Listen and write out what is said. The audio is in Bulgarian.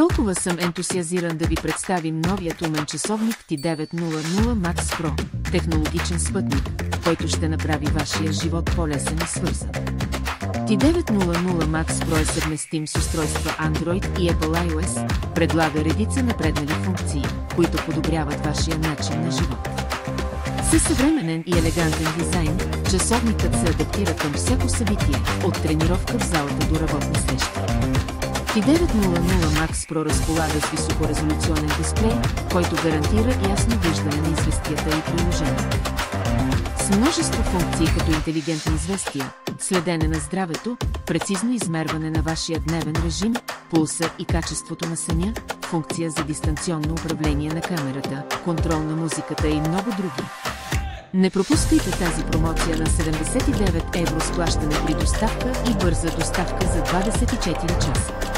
Толкова съм ентусиазиран да ви представим новият умен часовник T900 Max Pro, технологичен спътник, който ще направи вашия живот по-лесен и свързан. T900 Max Pro е съвместим с устройства Android и Apple iOS, предлага редица напреднали функции, които подобряват вашия начин на живот. Със съвременен и елегантен дизайн, часовникът се адаптира към всяко събитие, от тренировка в залата до работна среща. T900 Max Pro разполага с високорезолюционен дисплей, който гарантира ясно виждане на известията и приложения. С множество функции като интелигентни известия, следене на здравето, прецизно измерване на вашия дневен режим, пулса и качеството на съня, функция за дистанционно управление на камерата, контрол на музиката и много други. Не пропускайте тази промоция на 79 евро с плащане при доставка и бърза доставка за 24 часа.